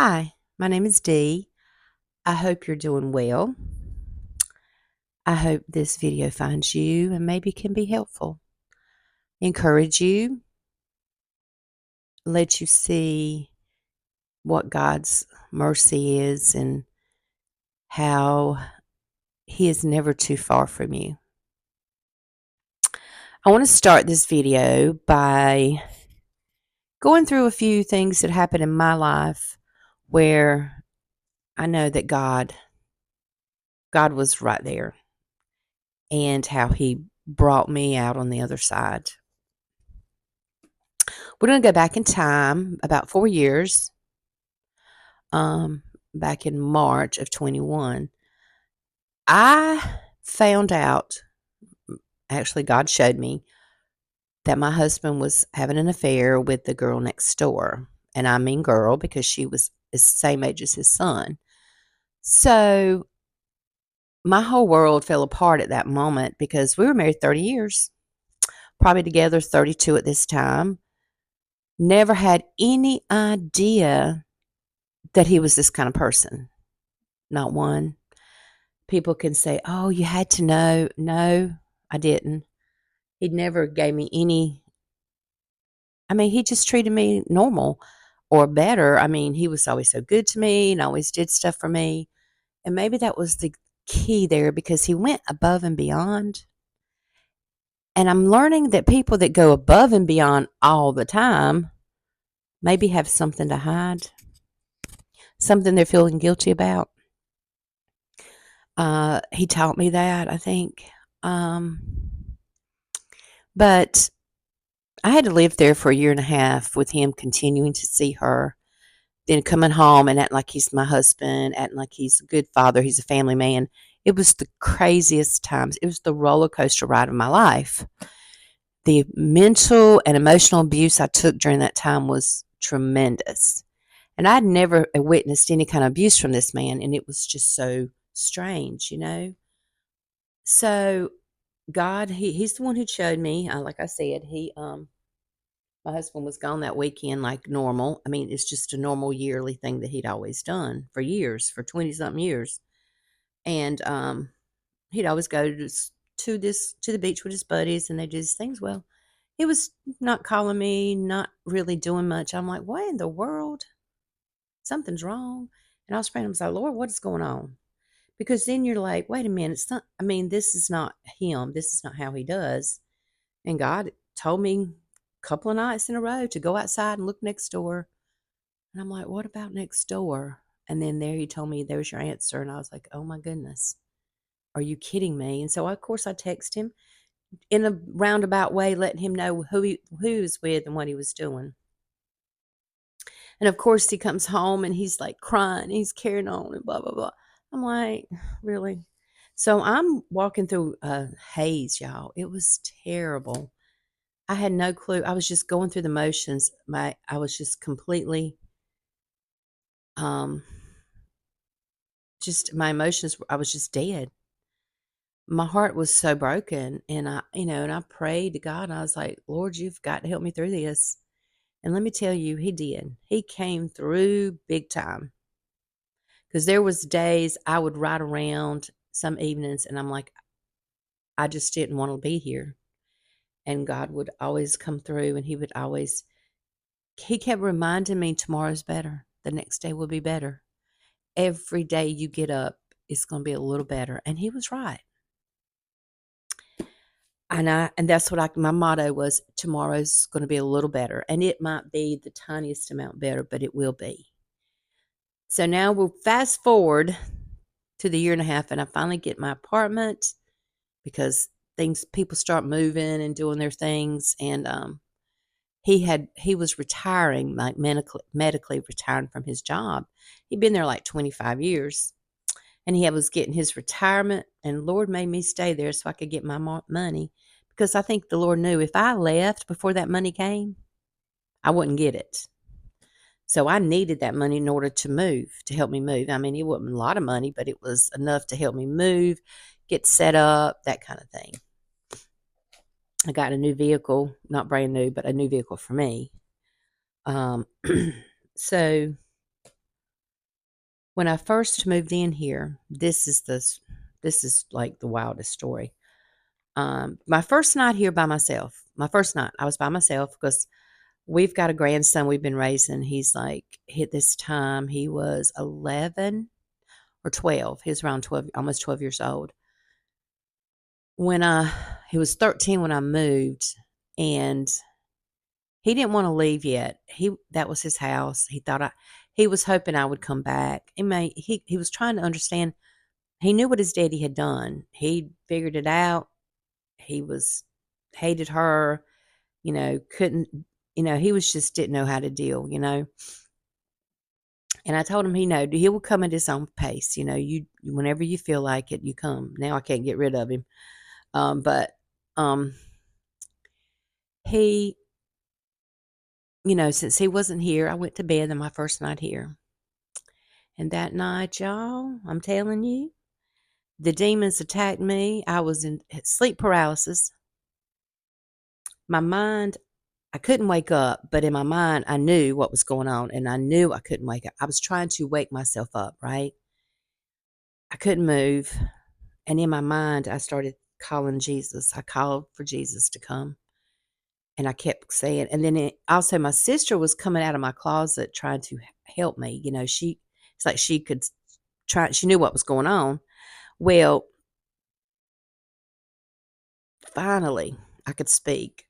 Hi, my name is Dee. I hope you're doing well. I hope this video finds you and maybe can be helpful. Encourage you, let you see what God's mercy is and how He is never too far from you. I want to start this video by going through a few things that happened in my life where I know that God was right there and how He brought me out on the other side. We're going to go back in time about 4 years, um, back in March of 21. I found out, actually, God showed me that my husband was having an affair with the girl next door. And I mean girl because she was the same age as his son. So my whole world fell apart at that moment because we were married 30 years, probably together 32 at this time. Never had any idea that he was this kind of person. Not one. People can say, "Oh, you had to know." No, I didn't. He never gave me any. I mean, he just treated me normal or better. I mean, he was always so good to me and always did stuff for me. And maybe that was the key there because he went above and beyond. And I'm learning that people that go above and beyond all the time maybe have something to hide, something they're feeling guilty about. He taught me that, I think. Um, but I had to live there for a year and a half with him continuing to see her, then coming home and acting like he's my husband, acting like he's a good father, he's a family man. It was the craziest times. It was the roller coaster ride of my life. The mental and emotional abuse I took during that time was tremendous. And I'd never witnessed any kind of abuse from this man, and it was just so strange. So God, he's the one who showed me. Like I said, my husband was gone that weekend like normal. I mean, it's just a normal yearly thing that he'd always done for years, for 20 something years. And he'd always go to the beach with his buddies and they did his things. Well, he was not calling me, not really doing much. I'm like, what in the world? Something's wrong. And I was praying, I was like, Lord, what is going on? Because then you're like, wait a minute, it's not, I mean, this is not him. This is not how he does. And God told me a couple of nights in a row to go outside and look next door. And I'm like, what about next door? And then there he told me, there's your answer. And I was like, oh my goodness, are you kidding me? And so, of course, I text him in a roundabout way, letting him know who he was with and what he was doing. And of course, he comes home and he's like crying, he's carrying on and blah, blah, blah. I'm like, really? So I'm walking through a haze, y'all. It was terrible. I had no clue. I was just going through the motions. I was just completely, um, just my emotions. I was just dead. My heart was so broken, and I prayed to God. And I was like, Lord, you've got to help me through this. And let me tell you, He did. He came through big time. Because there was days I would ride around some evenings, and I'm like, I just didn't want to be here. And God would always come through, and He kept reminding me tomorrow's better. The next day will be better. Every day you get up, it's going to be a little better. And He was right. And that's what my motto was, tomorrow's going to be a little better. And it might be the tiniest amount better, but it will be. So now we'll fast forward to the year and a half, and I finally get my apartment because people start moving and doing their things. And he was retiring, like medically retiring from his job. He'd been there like 25 years. And he was getting his retirement, and Lord made me stay there so I could get my money, because I think the Lord knew if I left before that money came, I wouldn't get it. So I needed that money in order to move, to help me move. I mean, it wasn't a lot of money, but it was enough to help me move, get set up, that kind of thing. I got a new vehicle, not brand new, but a new vehicle for me. Um, so When I first moved in here, this is like the wildest story. My first night here by myself. My first night, I was by myself because we've got a grandson we've been raising. He's like hit this time. He was 11 or 12. He was around 12, almost 12 years old. When he was 13 when I moved, and he didn't want to leave yet. That was his house. He was hoping I would come back. He was trying to understand. He knew what his daddy had done. He figured it out. He was hated her, couldn't, he was just didn't know how to deal. And I told him, he will come at his own pace. You whenever you feel like it, you come. Now I can't get rid of him. But he, since he wasn't here, I went to bed on my first night here. And that night, y'all, I'm telling you, the demons attacked me. I was in sleep paralysis. My mind, I couldn't wake up, but in my mind, I knew what was going on, and I knew I couldn't wake up. I was trying to wake myself up, right? I couldn't move. And in my mind, I started calling Jesus. I called for Jesus to come. And I kept saying, and then also my sister was coming out of my closet trying to help me. It's like she could try, she knew what was going on. Well, finally, I could speak.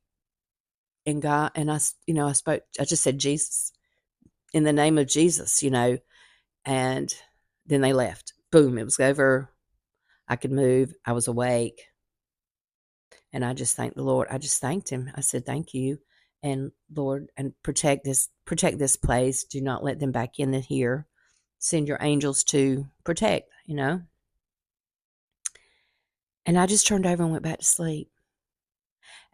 And God, and I spoke, I just said, Jesus, in the name of Jesus, and then they left. Boom, it was over. I could move. I was awake. And I just thanked the Lord. I just thanked him. I said, thank you. And Lord, and protect this place. Do not let them back in here. Send your angels to protect. And I just turned over and went back to sleep.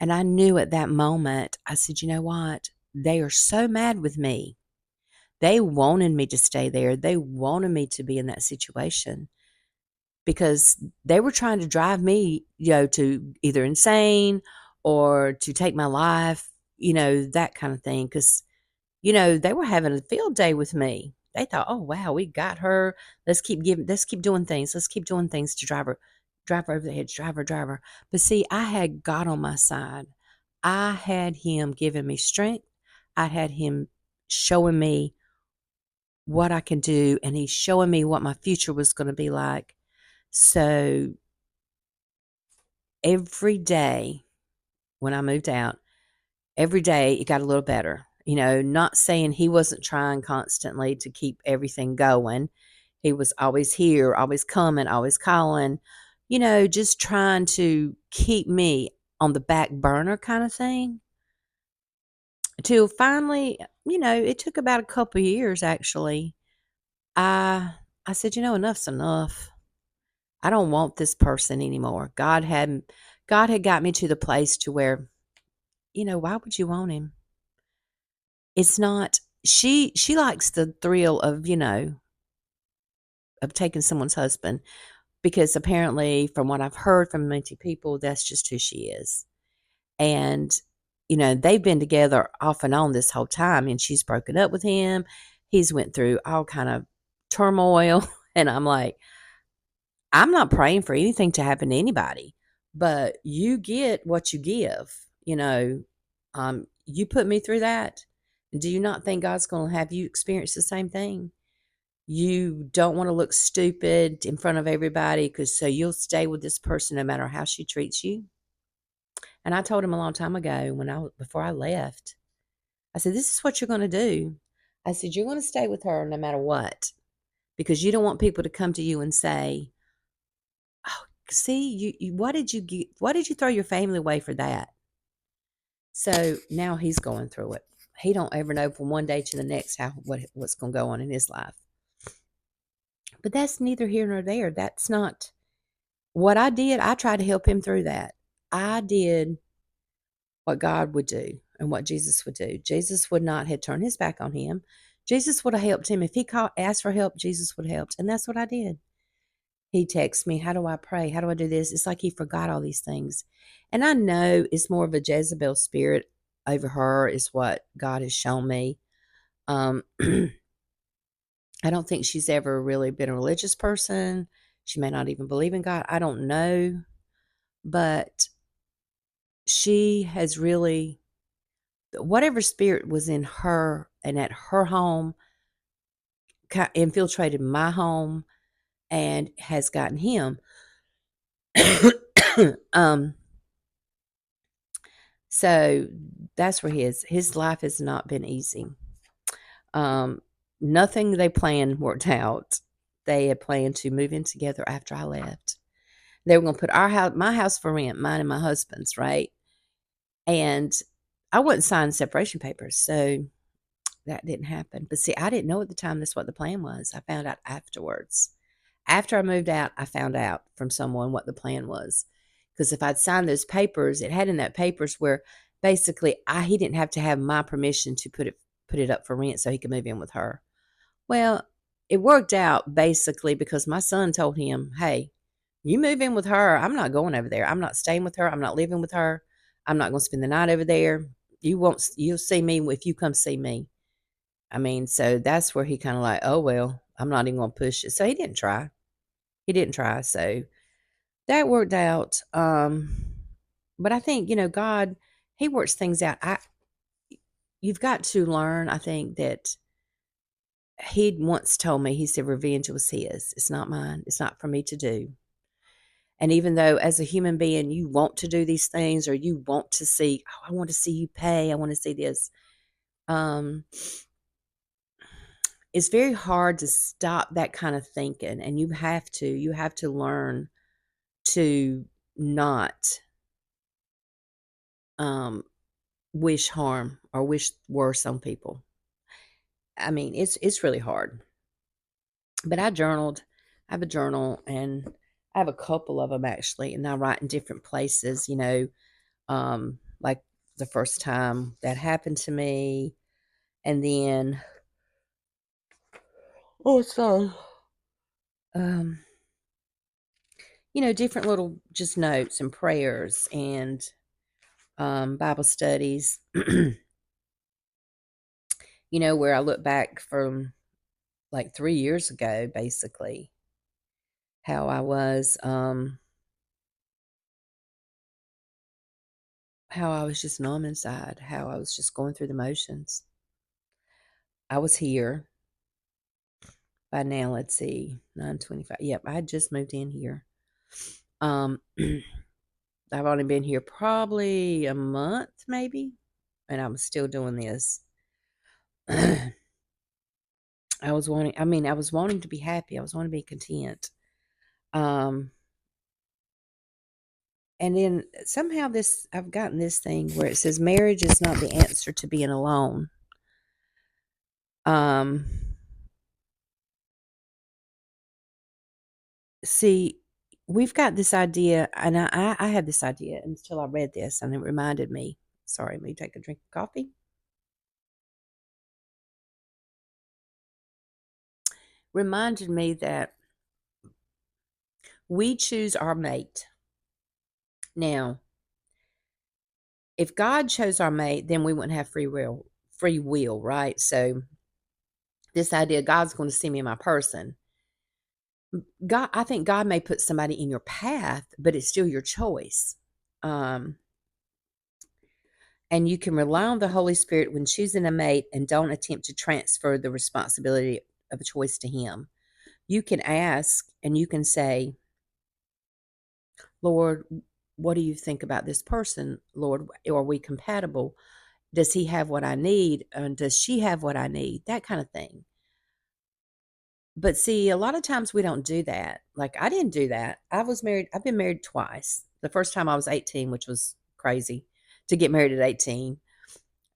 And I knew at that moment, I said, you know what? They are so mad with me. They wanted me to stay there. They wanted me to be in that situation because they were trying to drive me, to either insane or to take my life, that kind of thing. Because, they were having a field day with me. They thought, oh, wow, we got her. Let's keep doing things. Let's keep doing things to drive her over the hedge, drive her. But see, I had God on my side. I had him giving me strength. I had him showing me what I can do, and he's showing me what my future was going to be like. So every day when I moved out, every day it got a little better. Not saying he wasn't trying constantly to keep everything going. He was always here, always coming, always calling, just trying to keep me on the back burner kind of thing. Till finally, it took about a couple of years actually. I said, enough's enough. I don't want this person anymore. God had got me to the place to where, why would you want him? It's not she likes the thrill of taking someone's husband because apparently from what I've heard from many people, that's just who she is. And they've been together off and on this whole time, and she's broken up with him. He's went through all kind of turmoil, and I'm like, I'm not praying for anything to happen to anybody, but you get what you give. You put me through that. Do you not think God's going to have you experience the same thing? You don't want to look stupid in front of everybody so you'll stay with this person no matter how she treats you. And I told him a long time ago before I left, I said, this is what you're going to do. I said, you're going to stay with her no matter what, because you don't want people to come to you and say, oh, see, why did you throw your family away for that? So now he's going through it. He don't ever know from one day to the next what's going to go on in his life. But that's neither here nor there. That's not what I did. I tried to help him through that. I did what God would do and what Jesus would do. Jesus would not have turned his back on him. Jesus would have helped him. If he asked for help, Jesus would have helped. And that's what I did. He texts me, how do I pray? How do I do this? It's like he forgot all these things. And I know it's more of a Jezebel spirit over her is what God has shown me. I don't think she's ever really been a religious person. She may not even believe in God. I don't know. But she has really, whatever spirit was in her and at her home, infiltrated my home and has gotten him. um, so that's where his life has not been easy. Um, Nothing they planned worked out. They had planned to move in together after I left. They were going to put my house for rent, mine and my husband's, right? And I wasn't signing separation papers, so that didn't happen. But see, I didn't know at the time that's what the plan was. I found out afterwards. After I moved out, I found out from someone what the plan was. Because if I'd signed those papers, it had in that papers where basically he didn't have to have my permission to put it up for rent so he could move in with her. Well, it worked out basically because my son told him, "Hey, you move in with her. I'm not going over there. I'm not staying with her. I'm not living with her. I'm not going to spend the night over there. You'll see me if you come see me." I mean, so that's where he kind of like, "Oh, well, I'm not even going to push it." So he didn't try. He didn't try. So that worked out. But I think, God, he works things out. You've got to learn, I think, that he'd once told me, he said, revenge was his. It's not mine. It's not for me to do. And even though as a human being, you want to do these things or you want to see, oh, I want to see you pay. I want to see this. Um, it's very hard to stop that kind of thinking. And you have to learn to not, um, wish harm or wish worse on people. I mean, it's really hard. But I journaled. I have a journal, and I have a couple of them actually, and I write in different places. Like the first time that happened to me, and then oh, sorry, um, different little just notes and prayers and Bible studies. Where I look back from like 3 years ago, basically how I was, how I was just numb inside, how I was just going through the motions. I was here by now. Let's see, 9:25. Yep, I had just moved in here. Um, I've only been here probably a month, maybe, and I'm still doing this. I was wanting to be happy. I was wanting to be content. Um, and then somehow I've gotten this thing where it says marriage is not the answer to being alone. Um, See, we've got this idea, and I had this idea until I read this, and it reminded me. Sorry, let me take a drink of coffee. Reminded me that we choose our mate. Now, if God chose our mate, then we wouldn't have free will, right? So this idea God's going to see me in my person. I think God may put somebody in your path, but it's still your choice. Um, and you can rely on the Holy Spirit when choosing a mate and don't attempt to transfer the responsibility of a choice to Him. You can ask and you can say, Lord, what do you think about this person? Lord, are we compatible? Does he have what I need? And does she have what I need? That kind of thing. But see, a lot of times we don't do that. Like I didn't do that. I've been married twice. The first time I was 18, which was crazy to get married at 18.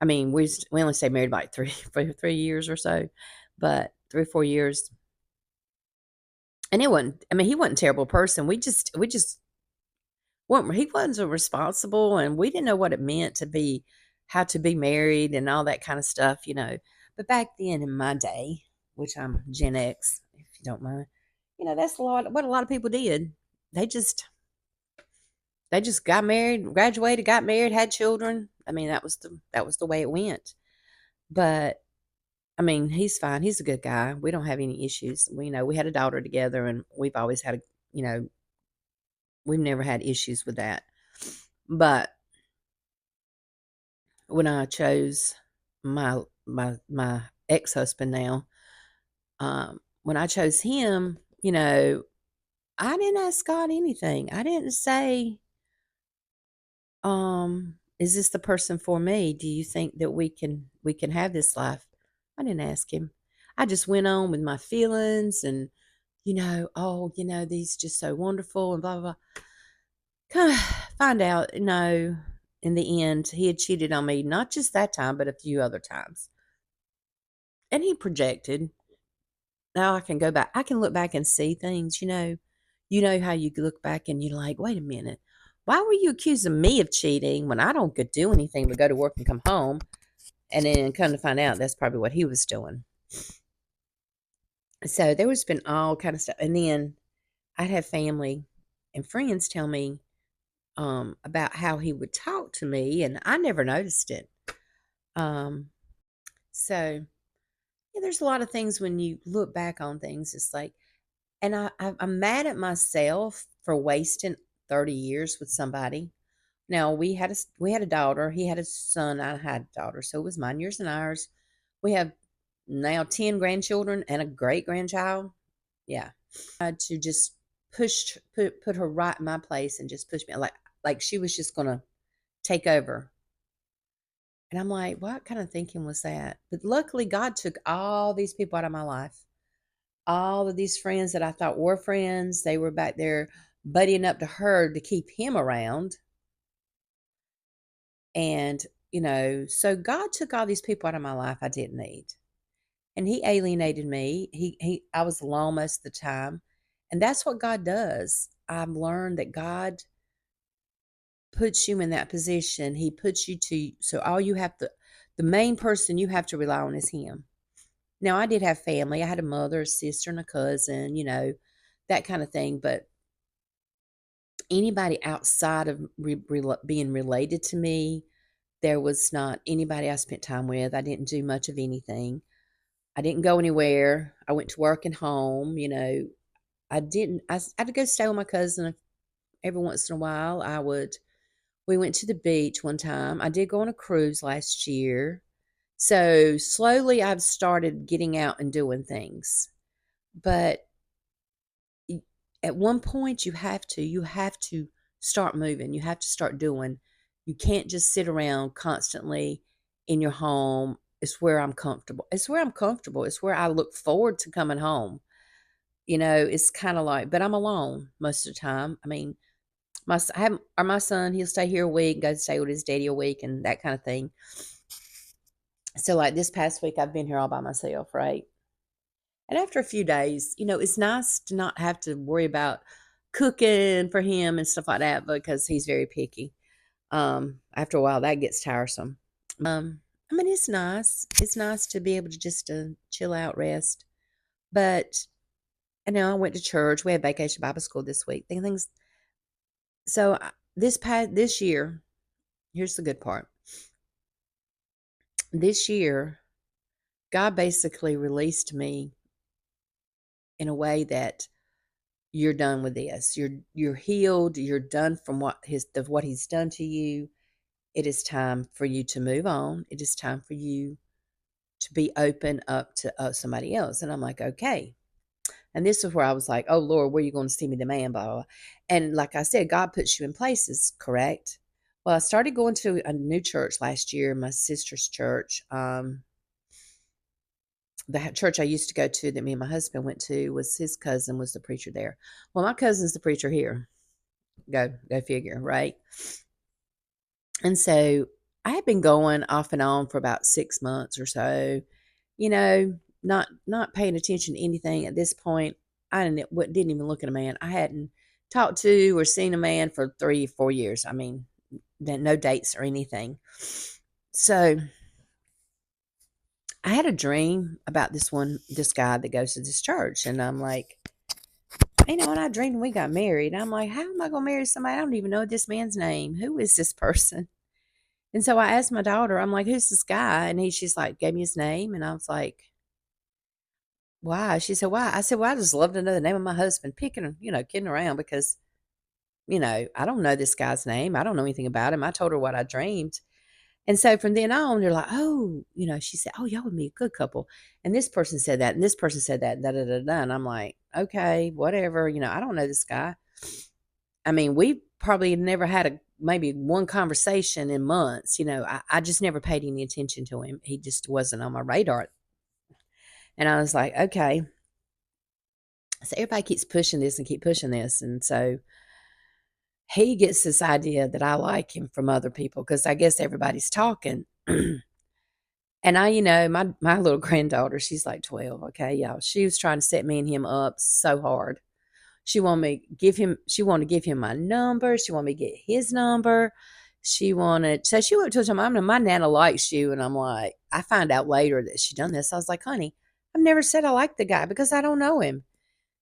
I mean, we only stayed married like for 3 years or so, but 3 or 4 years. And it wasn't, I mean, he wasn't a terrible person. We just well, he wasn't responsible, and we didn't know what it meant to be how to be married and all that kind of stuff. But back then in my day, which I'm Gen X, if you don't mind, that's what a lot of people did. They just they just got married, graduated, got married, had children. I mean, that was the way it went. But I mean, he's fine. He's a good guy. We don't have any issues. We had a daughter together, and we've always had you know, we've never had issues with that. But when I chose my ex-husband now, when I chose him, I didn't ask God anything. I didn't say, is this the person for me? Do you think that we can have this life? I didn't ask him. I just went on with my feelings and, oh, these just so wonderful and blah blah blah. Kind of find out, no, in the end, he had cheated on me, not just that time, but a few other times. And he projected. Now I can go back. I can look back and see things, You know how you look back and you're like, wait a minute. Why were you accusing me of cheating when I don't get do anything but go to work and come home? And then come to find out that's probably what he was doing. So there was been all kind of stuff. And then I'd have family and friends tell me about how he would talk to me, and I never noticed it. Um, so yeah, there's a lot of things when you look back on things. It's like, and I'm mad at myself for wasting 30 years with somebody. Now we had a daughter. He had a son. I had a daughter, so it was mine, yours, and ours. We have now 10 grandchildren and a great grandchild. Yeah, to just put her right in my place and just push me like she was just gonna take over. And I'm like, what kind of thinking was that? But luckily, God took all these people out of my life. All of these friends that I thought were friends, they were back there buddying up to her to keep him around. And, so God took all these people out of my life I didn't need. And he alienated me. I was alone most of the time. And that's what God does. I've learned that God puts you in that position. He puts you so all you have to, the main person you have to rely on is him. Now, I did have family. I had a mother, a sister, and a cousin, that kind of thing. But anybody outside of being related to me, there was not anybody I spent time with. I didn't do much of anything. I didn't go anywhere. I went to work and home. I had to go stay with my cousin every once in a while. We went to the beach one time. I did go on a cruise last year. So slowly I've started getting out and doing things. But at one point you have to start moving. You have to start doing. You can't just sit around constantly in your home. It's where I'm comfortable. It's where I look forward to coming home. It's kind of like, but I'm alone most of the time. I mean, my son, he'll stay here a week, go stay with his daddy a week, and that kind of thing. So, like this past week, I've been here all by myself, right? And after a few days, it's nice to not have to worry about cooking for him and stuff like that because he's very picky. After a while, that gets tiresome. I mean, it's nice. It's nice to be able to just chill out, rest. But I went to church. We had vacation Bible school this week. Things. So this year, here's the good part. This year, God basically released me in a way that you're done with this. You're healed. You're done from what he's done to you. It is time for you to move on. It is time for you to be open up to somebody else. And I'm like, okay. And this is where I was like, oh Lord, where are you going to see me the man? Blah, blah, blah. And like I said, God puts you in places, correct? Well, I started going to a new church last year, my sister's church. The church I used to go to that me and my husband went to was his cousin was the preacher there. Well, my cousin's the preacher here. Go figure, right? And so I had been going off and on for about 6 months or so, not paying attention to anything at this point. I didn't even look at a man. I hadn't talked to or seen a man for 3 or 4 years. I mean, no dates or anything. So I had a dream about this guy that goes to this church. And I'm like, and I dreamed we got married. I'm like, how am I going to marry somebody? I don't even know this man's name. Who is this person? And so I asked my daughter, I'm like, who's this guy? And she's like, gave me his name. And I was like, Why? She said, why? I said, well, I just love to know the name of my husband, picking, kidding around because, I don't know this guy's name. I don't know anything about him. I told her what I dreamed. And so from then on, they're like, oh, she said, oh, y'all would be a good couple. And this person said that, and this person said that, da da da da. And I'm like, okay, whatever. I don't know this guy. I mean, we probably never had maybe one conversation in months. I just never paid any attention to him. He just wasn't on my radar. And I was like, okay. So everybody keeps pushing this and keep pushing this. And so he gets this idea that I like him from other people because I guess everybody's talking. And my little granddaughter, she's like 12, okay, y'all. She was trying to set me and him up so hard. She wanted to give him my number. She wanted me to get his number. So she went to her mom, my Nana likes you. And I'm like, I find out later that she done this. I was like, honey, I've never said I like the guy because I don't know him.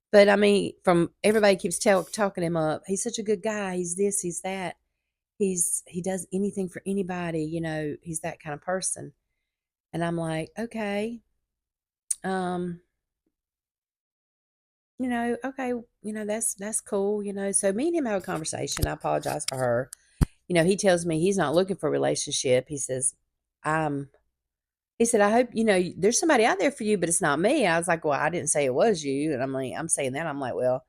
But I mean, from everybody keeps talking him up. He's such a good guy. He's this, he's that. He does anything for anybody. He's that kind of person. And I'm like, okay, um, okay, that's cool. So me and him have a conversation. I apologize for her. He tells me he's not looking for a relationship. He says, um, he said, I hope, there's somebody out there for you, but it's not me. I was like, well, I didn't say it was you. And I'm like, I'm saying that. I'm like, well,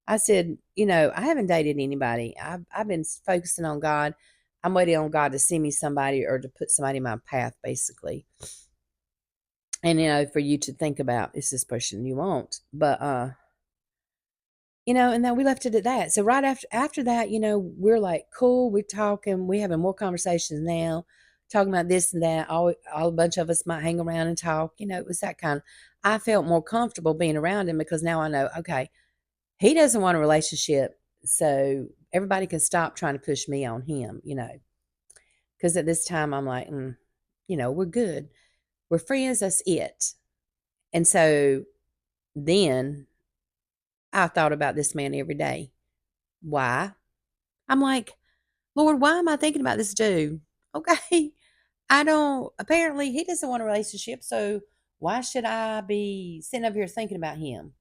I said, I haven't dated anybody. I've been focusing on God. I'm waiting on God to send me somebody or to put somebody in my path, basically. And, for you to think about, is this person you want? But, and then we left it at that. So right after that, we're like, cool, we're talking, we having more conversations now, talking about this and that. All a bunch of us might hang around and talk. It was that kind of, I felt more comfortable being around him because now I know, okay, he doesn't want a relationship. So everybody can stop trying to push me on him, because at this time I'm like, we're good. We're friends. That's it. And so then I thought about this man every day. Why? I'm like, Lord, why am I thinking about this dude? Okay. Apparently he doesn't want a relationship. So why should I be sitting up here thinking about him?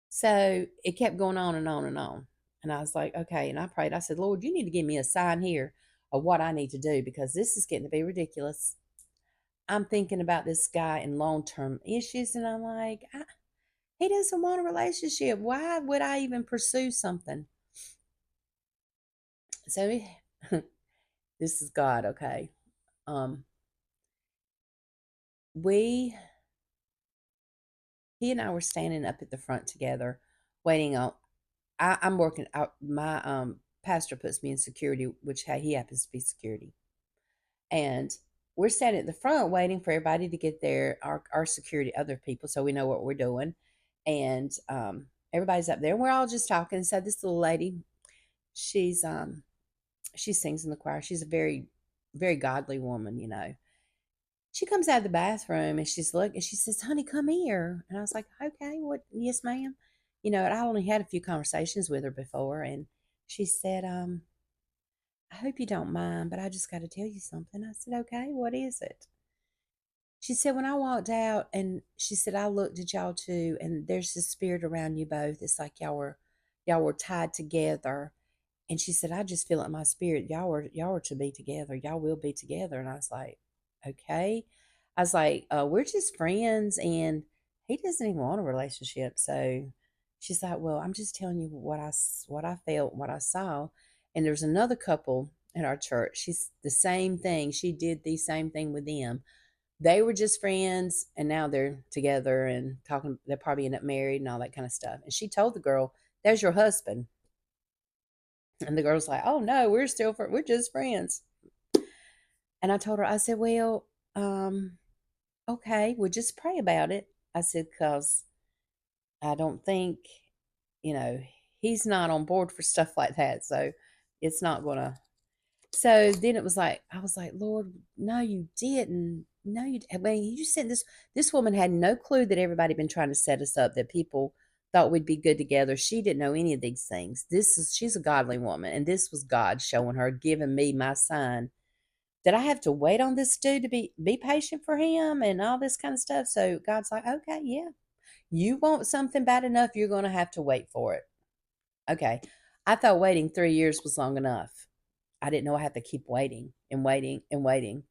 So it kept going on and on and on. And I was like, okay. And I prayed. I said, Lord, you need to give me a sign here of what I need to do because this is getting to be ridiculous. I'm thinking about this guy in long term issues. And I'm like, he doesn't want a relationship. Why would I even pursue something? So this is God, okay. Um, we he and I were standing up at the front together, waiting on. I'm working out. My pastor puts me in security, which he happens to be security, and we're standing at the front waiting for everybody to get there. Our security, other people, so we know what we're doing, and everybody's up there. And we're all just talking. So this little lady, she's she sings in the choir. She's a very, very godly woman. She comes out of the bathroom and she's looking. She says, "Honey, come here." And I was like, "Okay, what? Yes, ma'am." And I only had a few conversations with her before, and she said, "I hope you don't mind, but I just got to tell you something." I said, "Okay, what is it?" She said, "When I walked out, and she said I looked at y'all too, and there's this spirit around you both. It's like y'all were tied together." And she said, "I just feel it in my spirit. Y'all are to be together. Y'all will be together." And I was like, "Okay." I was like, "We're just friends, and he doesn't even want a relationship." So she's like, "Well, I'm just telling you what I felt, what I saw." And there's another couple at our church. She's the same thing. She did the same thing with them. They were just friends, and now they're together and talking. They'll probably end up married and all that kind of stuff. And she told the girl, "There's your husband." And the girl's like, "Oh no, we're just friends." And I told her, I said, "Well, okay, well, just pray about it." I said, "Because I don't think, you know, he's not on board for stuff like that. So it's not going to." So then it was like, I was like, "Lord, no, you didn't. No, I mean, you sent this woman had no clue that everybody been trying to set us up, that people thought we'd be good together. She didn't know any of these things. She's a godly woman. And this was God showing her, giving me my sign that I have to wait on this dude to be patient for him and all this kind of stuff." So God's like, "Okay, yeah." You want something bad enough, you're going to have to wait for it. Okay. I thought waiting 3 years was long enough. I didn't know I had to keep waiting and waiting and waiting.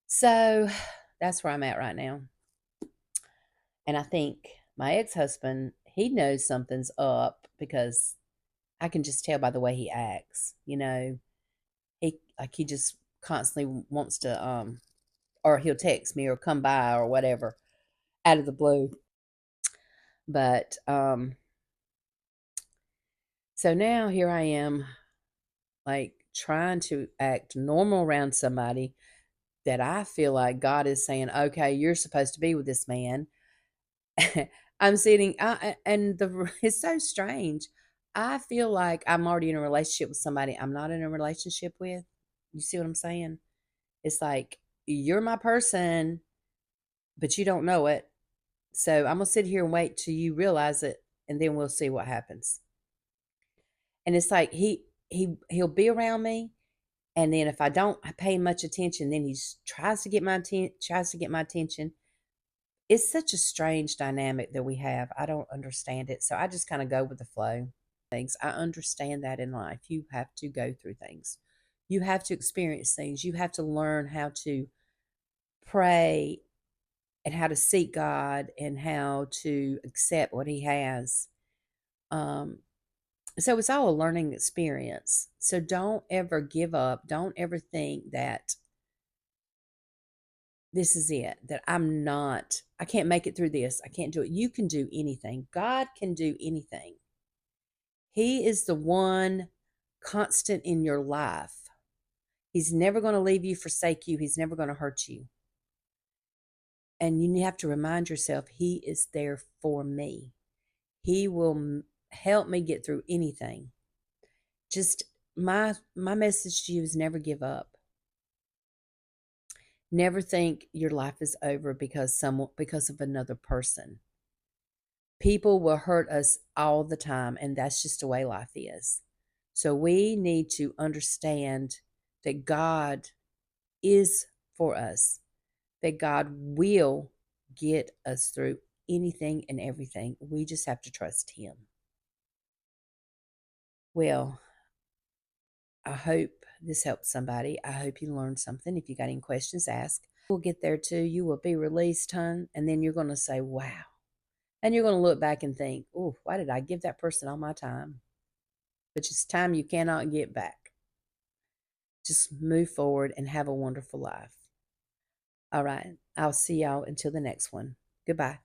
So that's where I'm at right now. And I think my ex husband, he knows something's up because I can just tell by the way he acts. He just constantly wants to, or he'll text me or come by or whatever out of the blue. But so now here I am, like trying to act normal around somebody that I feel like God is saying, okay, you're supposed to be with this man. I'm sitting, it's so strange. I feel like I'm already in a relationship with somebody I'm not in a relationship with. You see what I'm saying? It's like, you're my person, but you don't know it. So I'm going to sit here and wait till you realize it, and then we'll see what happens. And it's like he'll be around me, and then if I don't pay much attention, then he tries to get my attention. It's such a strange dynamic that we have. I don't understand it. So I just kind of go with the flow. Things. I understand that in life. You have to go through things. You have to experience things. You have to learn how to pray and how to seek God and how to accept what He has. Um, so it's all a learning experience. So don't ever give up. Don't ever think that this is it, that I can't make it through this. I can't do it. You can do anything. God can do anything. He is the one constant in your life. He's never going to leave you, forsake you. He's never going to hurt you. And you have to remind yourself, He is there for me. He will help me get through anything. Just my message to you is never give up. Never think your life is over because of another person. People will hurt us all the time, and that's just the way life is. So we need to understand that God is for us, that God will get us through anything and everything. We just have to trust Him. Well, I hope this helps somebody. I hope you learned something. If you got any questions, ask. We'll get there too. You will be released, hon. And then you're going to say, wow. And you're going to look back and think, oh, why did I give that person all my time? Which is time you cannot get back. Just move forward and have a wonderful life. All right. I'll see y'all until the next one. Goodbye.